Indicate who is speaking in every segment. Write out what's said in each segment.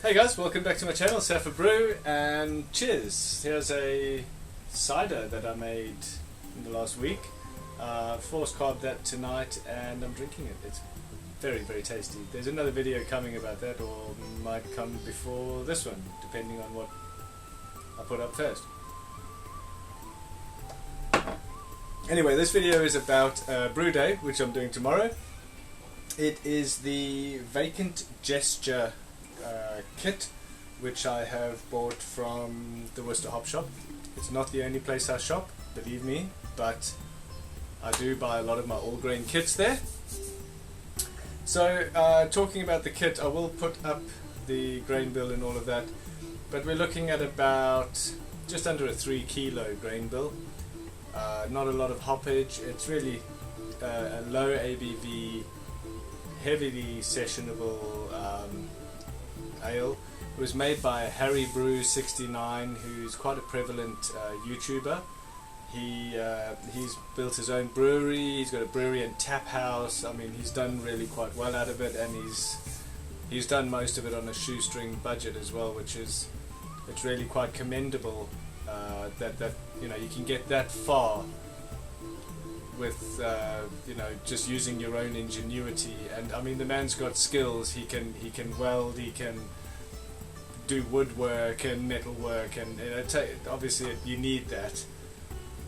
Speaker 1: Hey guys, welcome back to my channel, Safa Brew, and cheers. Here's a cider that I made in the last week. Forced carb that tonight and I'm drinking it. It's very, very tasty. There's another video coming about that, or might come before this one, depending on what I put up first. Anyway, this video is about Brew Day, which I'm doing tomorrow. It is the Vacant Gesture kit, which I have bought from the Worcester Hop Shop. It's not the only place I shop, believe me, but I do buy a lot of my all-grain kits there. So talking about the kit, I will put up the grain bill and all of that, but we're looking at about just under a 3 kilo grain bill. Not a lot of hoppage. It's really a low ABV, heavily sessionable ale. It was made by Harry Brew 69, who's quite a prevalent YouTuber. He's built his own brewery. He's got a brewery and tap house. I mean, he's done really quite well out of it, and he's done most of it on a shoestring budget as well, which is it's really quite commendable that you know you can get that far with just using your own ingenuity. And I mean, the man's got skills. He can weld, he can do woodwork and metalwork, and obviously you need that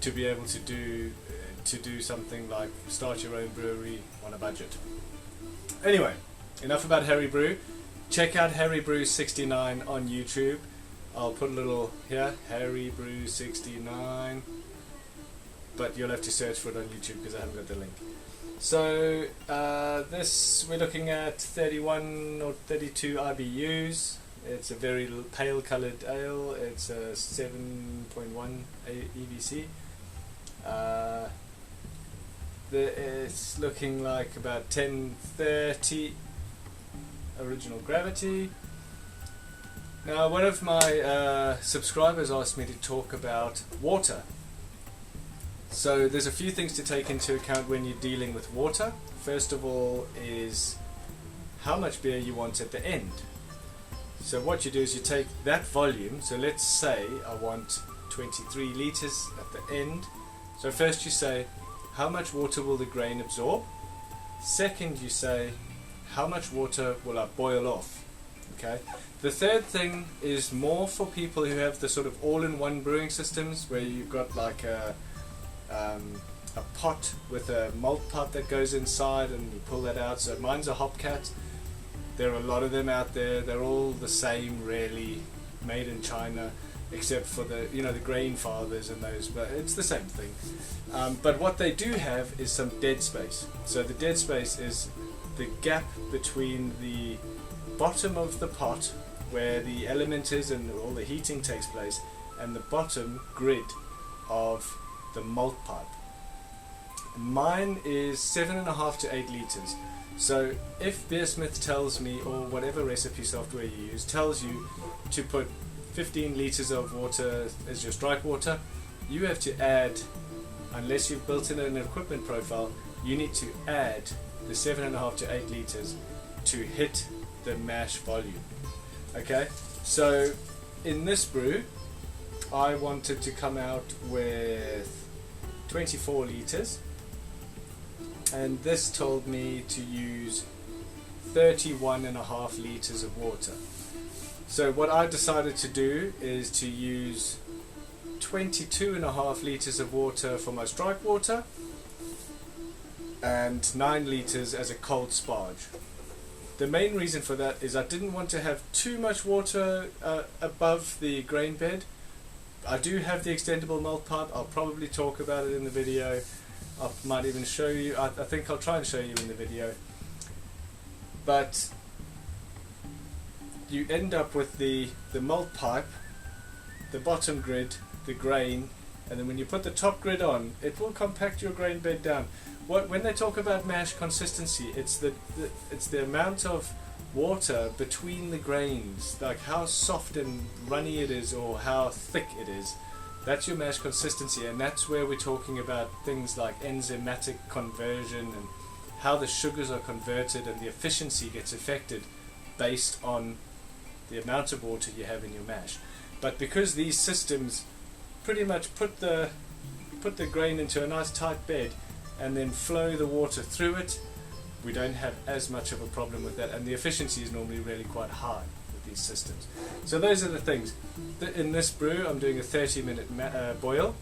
Speaker 1: to be able to do something like start your own brewery on a budget. Anyway, enough about Harry Brew. Check out Harry Brew 69 on YouTube. I'll put a little here, Harry Brew 69, but you'll have to search for it on YouTube because I haven't got the link. So this, we're looking at 31 or 32 IBUs. It's a very pale coloured ale. It's a 7.1 EVC. It's looking like about 1030 original gravity. Now, one of my subscribers asked me to talk about water. So there's a few things to take into account when you're dealing with water. First of all is how much beer you want at the end. So what you do is you take that volume. So let's say I want 23 litres at the end. So first you say, how much water will the grain absorb? Second, you say, how much water will I boil off? Okay. The third thing is more for people who have the sort of all-in-one brewing systems, where you've got like a pot with a malt pot that goes inside and you pull that out. So mine's a Hopcat. There are a lot of them out there. They're all the same, really, made in China, except for the the grain fathers and those, but it's the same thing. But what they do have is some dead space. So the dead space is the gap between the bottom of the pot, where the element is and all the heating takes place, and the bottom grid of the malt pipe. Mine is 7.5 to 8 litres. So if Beersmith tells me, or whatever recipe software you use tells you to put 15 litres of water as your strike water, you have to add, unless you've built in an equipment profile, you need to add the 7.5 to 8 litres to hit the mash volume. Okay, so in this brew I wanted to come out with 24 litres, and this told me to use 31.5 litres of water. So what I decided to do is to use 22.5 litres of water for my strike water and 9 litres as a cold sparge. The main reason for that is I didn't want to have too much water above the grain bed. I do have the extendable malt pipe. I'll probably talk about it in the video. I might even show you. I think I'll try and show you in the video. But you end up with the malt pipe, the bottom grid, the grain, and then when you put the top grid on, it will compact your grain bed down. When they talk about mash consistency, it's the amount of water between the grains, like how soft and runny it is or how thick it is. That's your mash consistency, and that's where we're talking about things like enzymatic conversion and how the sugars are converted, and the efficiency gets affected based on the amount of water you have in your mash. But because these systems pretty much put the grain into a nice tight bed and then flow the water through it, we don't have as much of a problem with that, and the efficiency is normally really quite high with these systems. So those are the things. In this brew I'm doing a 30-minute boil,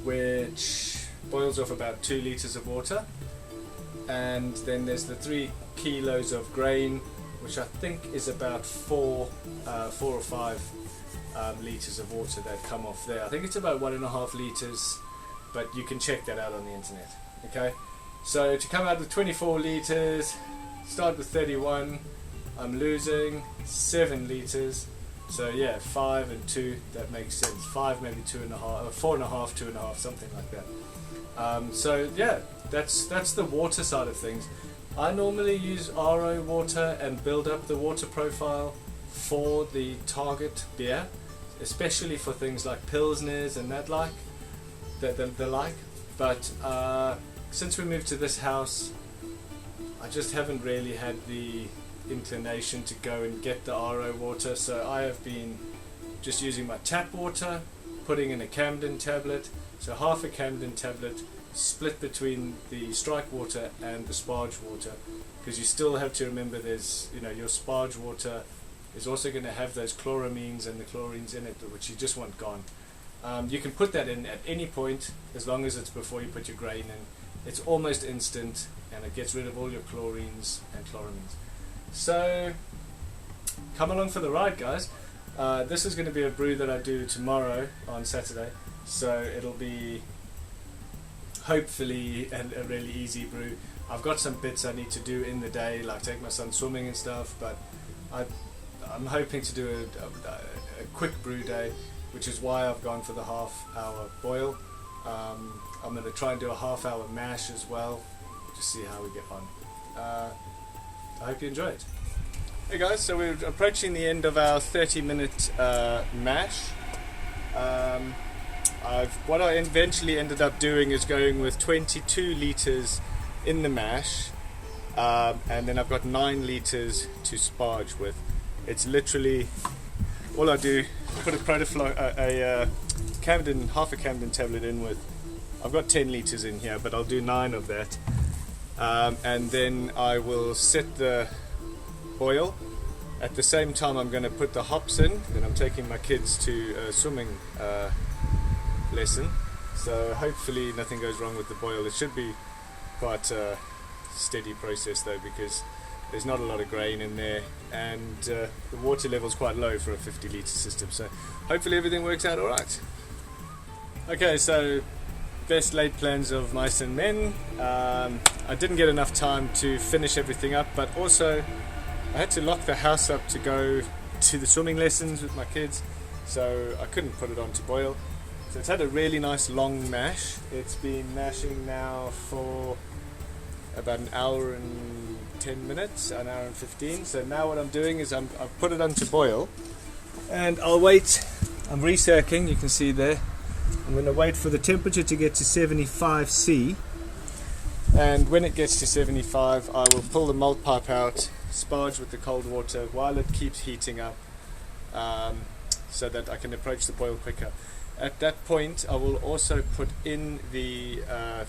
Speaker 1: which boils off about 2 litres of water, and then there's the 3 kilos of grain, which I think is about 4 or 5 litres of water that come off there. I think it's about 1.5 litres, but you can check that out on the internet. Okay, so to come out with 24 litres, start with 31, I'm losing 7 litres. So yeah, 5 and 2, that makes sense. 5, maybe 2.5, 4.5, 2.5, something like that. So yeah, that's the water side of things. I normally use RO water and build up the water profile for the target beer, especially for things like pilsners and that like. But since we moved to this house, I just haven't really had the inclination to go and get the RO water, so I have been just using my tap water, putting in a Camden tablet, so half a Camden tablet split between the strike water and the sparge water, because you still have to remember there's, your sparge water is also going to have those chloramines and the chlorines in it, which you just want gone. You can put that in at any point as long as it's before you put your grain in. It's almost instant and it gets rid of all your chlorines and chloramines. So come along for the ride, guys. This is going to be a brew that I do tomorrow on Saturday, so it'll be hopefully a really easy brew. I've got some bits I need to do in the day, like take my son swimming and stuff, but I'm hoping to do a quick brew day, which is why I've gone for the half-hour boil. I'm going to try and do a half-hour mash as well, just see how we get on. I hope you enjoy it. Hey guys, so we're approaching the end of our 30-minute mash. What I eventually ended up doing is going with 22 litres in the mash, and then I've got 9 litres to sparge with. It's literally all I do. Put a half a Camden tablet in with. I've got 10 litres in here, but I'll do 9 of that, and then I will set the boil. At the same time, I'm going to put the hops in. Then I'm taking my kids to a swimming lesson, so hopefully nothing goes wrong with the boil. It should be quite a steady process though, because there's not a lot of grain in there, and the water level is quite low for a 50 litre system, so hopefully everything works out alright. Okay, so best laid plans of mice and men. I didn't get enough time to finish everything up, but also I had to lock the house up to go to the swimming lessons with my kids, so I couldn't put it on to boil. So it's had a really nice long mash. It's been mashing now for about an hour and 10 minutes, an hour and 15. So now what I'm doing is I've put it on to boil, and I'll wait. I'm recircling, you can see there. I'm going to wait for the temperature to get to 75 C, and when it gets to 75 I will pull the malt pipe out, sparge with the cold water while it keeps heating up, so that I can approach the boil quicker. At that point I will also put in the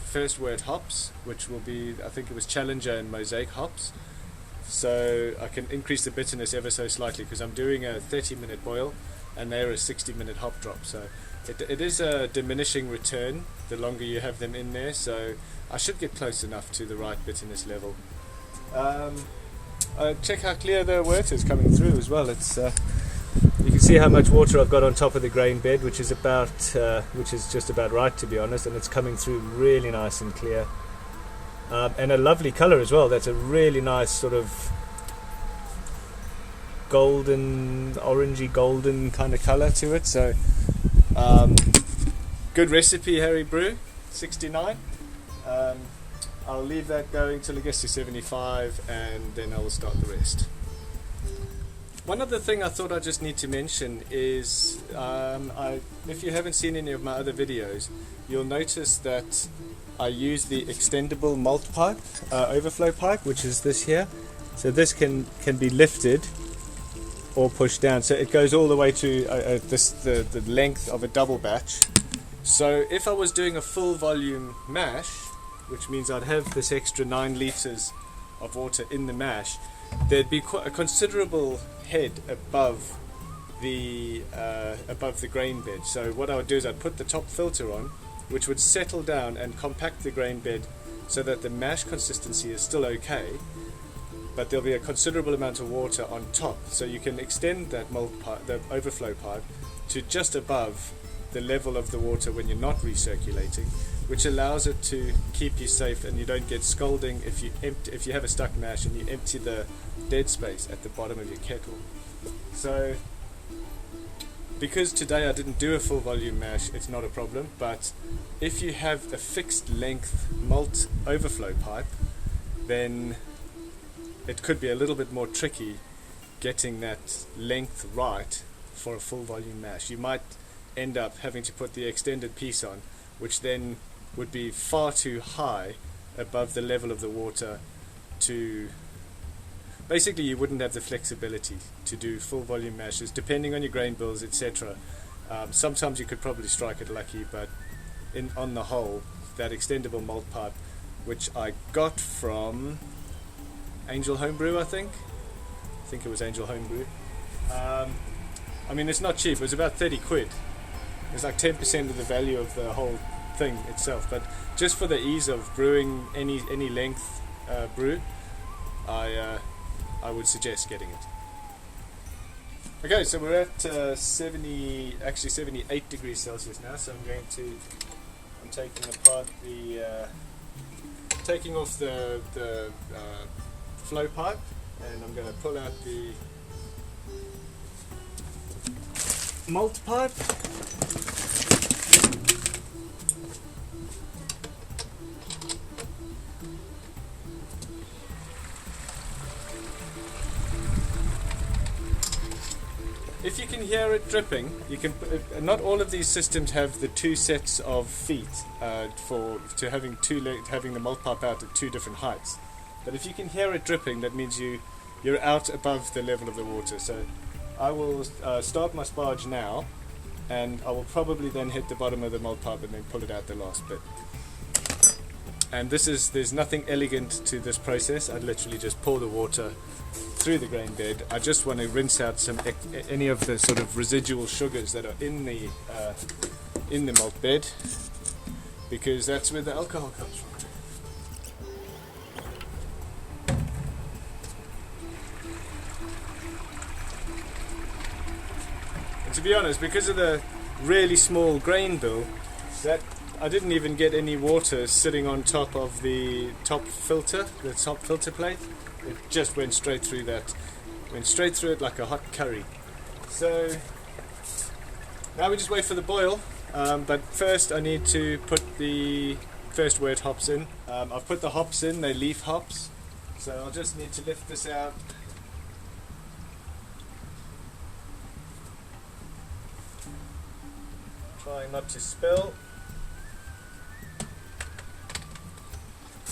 Speaker 1: first word hops, which will be, I think it was Challenger and Mosaic hops, so I can increase the bitterness ever so slightly, because I'm doing a 30-minute boil and they're a 60-minute hop drop, so it is a diminishing return the longer you have them in there, so I should get close enough to the right bitterness level. Check how clear the wort is coming through as well. It's you can see how much water I've got on top of the grain bed, which is just about right, to be honest, and it's coming through really nice and clear, and a lovely colour as well. That's a really nice sort of golden, orangey golden kind of colour to it. So good recipe, Harry Brew 69. I'll leave that going till it gets to 75, and then I will start the rest. One other thing I thought I just need to mention is, if you haven't seen any of my other videos, you'll notice that I use the extendable malt pipe, overflow pipe, which is this here. So this can be lifted or push down. So it goes all the way to the length of a double batch. So if I was doing a full volume mash, which means I'd have this extra 9 litres of water in the mash, there'd be quite a considerable head above the grain bed. So what I would do is I'd put the top filter on, which would settle down and compact the grain bed so that the mash consistency is still okay, but there'll be a considerable amount of water on top. So you can extend that mold pipe, the overflow pipe, to just above the level of the water when you're not recirculating, which allows it to keep you safe and you don't get scalding if you have a stuck mash and you empty the dead space at the bottom of your kettle. So because today I didn't do a full volume mash, it's not a problem, but if you have a fixed length malt overflow pipe, then it could be a little bit more tricky getting that length right for a full volume mash. You might end up having to put the extended piece on, which then would be far too high above the level of the water to... Basically, you wouldn't have the flexibility to do full volume mashes, depending on your grain bills, etc. Sometimes you could probably strike it lucky, but on the whole, that extendable malt pipe, which I got from Angel Homebrew, I think it was Angel Homebrew. I mean, it's not cheap. It was about 30 quid. It's like 10% of the value of the whole thing itself. But just for the ease of brewing any length brew, I would suggest getting it. Okay, so we're at 78 degrees Celsius now. So I'm taking apart taking off the flow pipe, and I'm going to pull out the malt pipe. If you can hear it dripping, you can. Not all of these systems have the 2 sets of feet having the malt pipe out at 2 different heights. But if you can hear it dripping, that means you're out above the level of the water. So I will start my sparge now, and I will probably then hit the bottom of the malt pipe and then pull it out the last bit. And there's nothing elegant to this process. I literally just pour the water through the grain bed. I just want to rinse out any of the sort of residual sugars that are in the malt bed, because that's where the alcohol comes from. And to be honest, because of the really small grain bill, that I didn't even get any water sitting on top of the top filter plate. It just went straight through it like a hot curry. So now we just wait for the boil, but first I need to put the first wort hops in. I've put the hops in, they're leaf hops, so I'll just need to lift this out. Trying not to spill.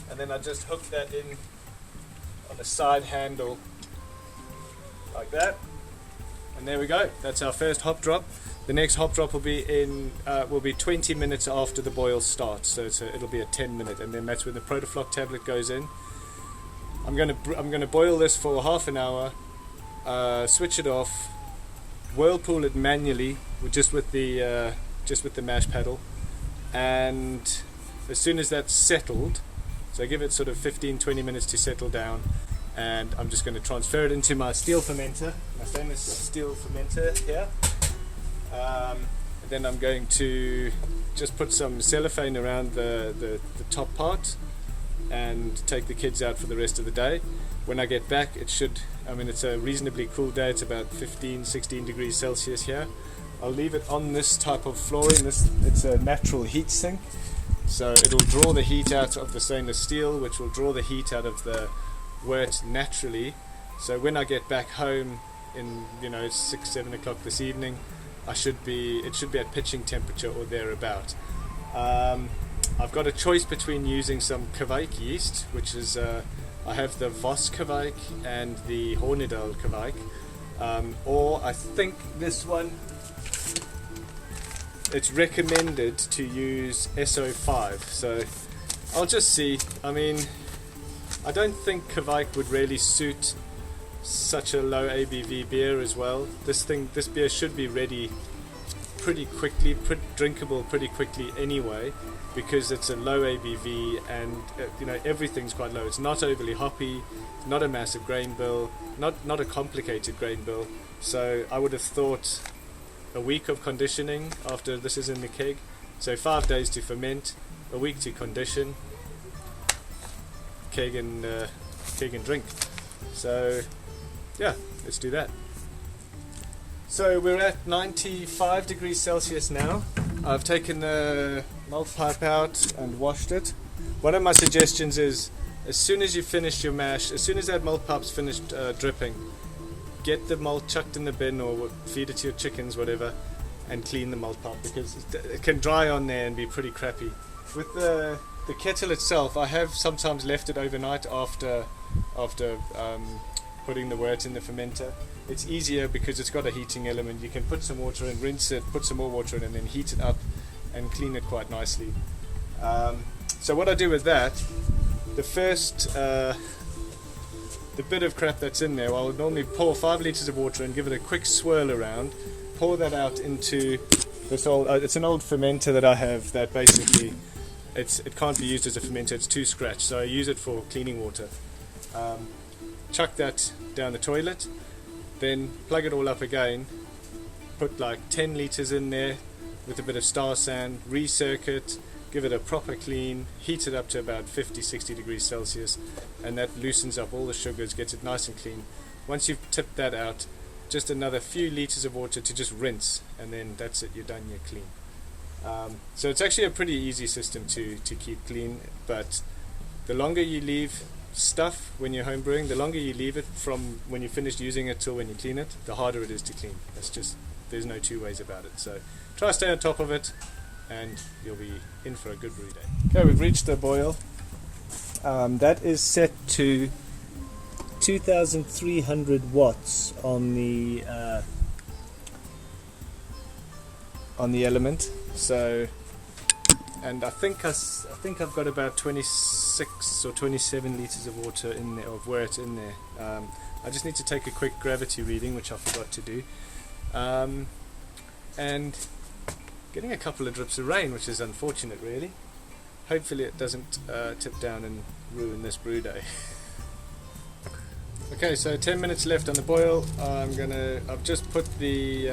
Speaker 1: And then I just hook that in on the side handle like that, and there we go. That's our first hop drop. The next hop drop will be 20 minutes after the boil starts, so it'll be a 10-minute, and then that's when the Protafloc tablet goes in. I'm going to boil this for half an hour, switch it off, whirlpool it manually just with the mash paddle, and as soon as that's settled, so I give it sort of 15-20 minutes to settle down, and I'm just going to transfer it into my steel fermenter, my stainless steel fermenter here. And then I'm going to just put some cellophane around the top part and take the kids out for the rest of the day. When I get back, it's a reasonably cool day. It's about 15-16 degrees Celsius here. I'll leave it on this type of flooring. It's a natural heat sink. So it'll draw the heat out of the stainless steel, which will draw the heat out of the wort naturally. So when I get back home in 6-7 o'clock this evening, it should be at pitching temperature or thereabout. I've got a choice between using some Kveik yeast, which is I have the Vos Kveik and the Hornedal Kveik. or I think this one, it's recommended to use SO5, so I'll just see. I mean, I don't think Kvike would really suit such a low ABV beer as well. This beer should be ready pretty quickly, drinkable pretty quickly anyway, because it's a low ABV and everything's quite low. It's not overly hoppy, not a massive grain bill, not a complicated grain bill. So I would have thought a week of conditioning after this is in the keg. So 5 days to ferment, a week to condition, keg and drink. So yeah, let's do that. So we're at 95 degrees Celsius now. I've taken the malt pipe out and washed it. One of my suggestions is, as soon as you finish your mash, as soon as that malt pipe's finished dripping, get the malt chucked in the bin or feed it to your chickens, whatever, and clean the malt pipe, because it can dry on there and be pretty crappy. With the kettle itself, I have sometimes left it overnight after putting the wort in the fermenter. It's easier because it's got a heating element. You can put some water in, rinse it, put some more water in, and then heat it up and clean it quite nicely. So what I do with that, the first the bit of crap that's in there, I'll normally pour 5 litres of water and give it a quick swirl around, pour that out into this old, it's an old fermenter that I have that basically it can't be used as a fermenter, it's too scratched, so I use it for cleaning water. Chuck that down the toilet, then plug it all up again, put like 10 litres in there with a bit of star sand, recircuit, give it a proper clean, heat it up to about 50-60 degrees Celsius, and that loosens up all the sugars, gets it nice and clean. Once you've tipped that out, just another few litres of water to just rinse, and then that's it, you're done, you're clean. So it's actually a pretty easy system to keep clean, but the longer you leave stuff when you're home brewing, the longer you leave it from when you finished using it till when you clean it, the harder it is to clean. That's just, there's no two ways about it. So try to stay on top of it and you'll be in for a good brew day. Okay, we've reached the boil. That is set to 2,300 watts on the element. So, and I think I've got about 26 or 27 litres of water in there, of wort in there. I just need to take a quick gravity reading, which I forgot to do, and getting a couple of drips of rain, which is unfortunate really. Hopefully it doesn't tip down and ruin this brew day. Okay, so 10 minutes left on the boil. I've just put the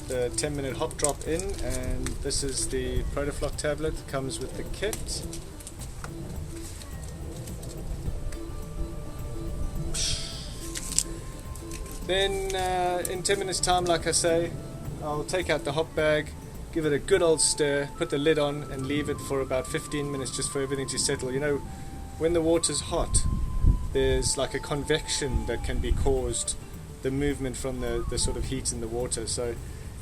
Speaker 1: 10-minute hop drop in, and this is the Protofloc tablet that comes with the kit. Then in 10 minutes time, like I say, I'll take out the hop bag, give it a good old stir, put the lid on and leave it for about 15 minutes just for everything to settle. You know, when the water's hot, there's like a convection that can be caused, the movement from the sort of heat in the water. So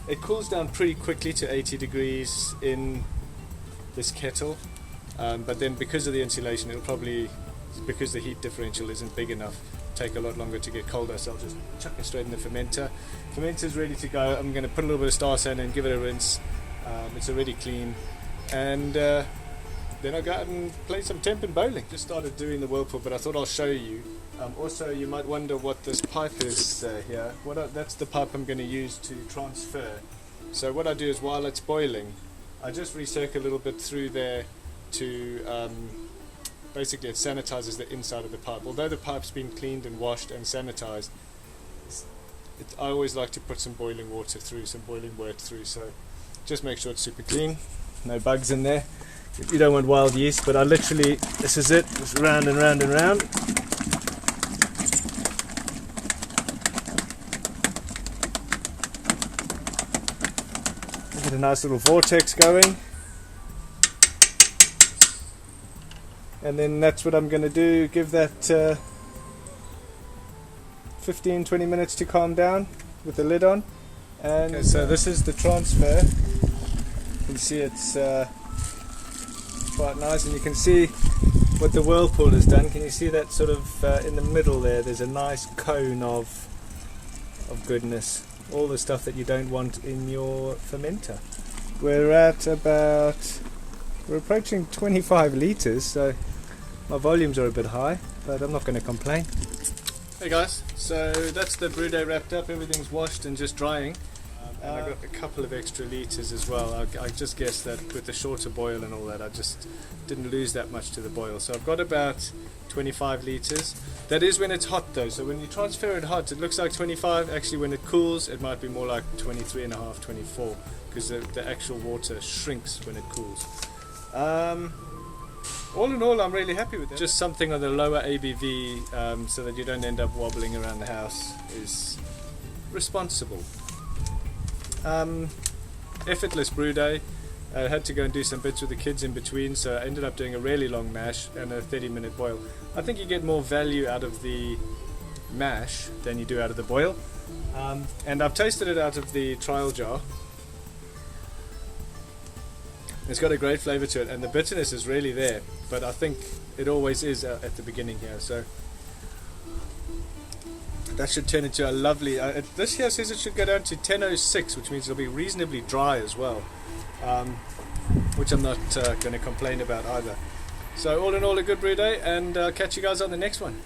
Speaker 1: it cools down pretty quickly to 80 degrees in this kettle, but then because of the insulation, it'll probably, because the heat differential isn't big enough, take a lot longer to get colder. So I'll just chuck it straight in the fermenter. Fermenter's ready to go. I'm going to put a little bit of star sand and give it a rinse. It's already clean, and then I'll go out and play some temp and bowling. Just started doing the whirlpool, but I thought I'll show you. Also, you might wonder what this pipe is here. That's the pipe I'm going to use to transfer. So what I do is, while it's boiling, I just recircle a little bit through there to, basically it sanitizes the inside of the pipe. Although the pipe's been cleaned and washed and sanitized, I always like to put some boiling water through, some boiling wort through, so just make sure it's super clean, no bugs in there. You don't want wild yeast, but I literally, this is it, just round and round and round. Get a nice little vortex going, and then that's what I'm going to do, give that 15-20 minutes to calm down with the lid on. And okay, so this is the transfer. You can see it's quite nice, and you can see what the whirlpool has done. Can you see that sort of in the middle there? There's a nice cone of goodness. All the stuff that you don't want in your fermenter. We're approaching 25 litres, so my volumes are a bit high, but I'm not going to complain. Hey guys, so that's the brew day wrapped up. Everything's washed and just drying. And I got a couple of extra litres as well. I just guessed that with the shorter boil and all that, I just didn't lose that much to the boil. So I've got about 25 litres. That is when it's hot though, so when you transfer it hot it looks like 25. Actually when it cools it might be more like 23 and a half, 24, because the actual water shrinks when it cools. All in all, I'm really happy with it. Just something on the lower ABV so that you don't end up wobbling around the house is responsible. Effortless brew day. I had to go and do some bits with the kids in between, so I ended up doing a really long mash and a 30-minute boil. I think you get more value out of the mash than you do out of the boil. And I've tasted it out of the trial jar. It's got a great flavour to it, and the bitterness is really there, but I think it always is at the beginning here. So that should turn into a lovely... this here says it should go down to 10:06, which means it'll be reasonably dry as well, which I'm not going to complain about either. So all in all, a good brew day, and I'll catch you guys on the next one.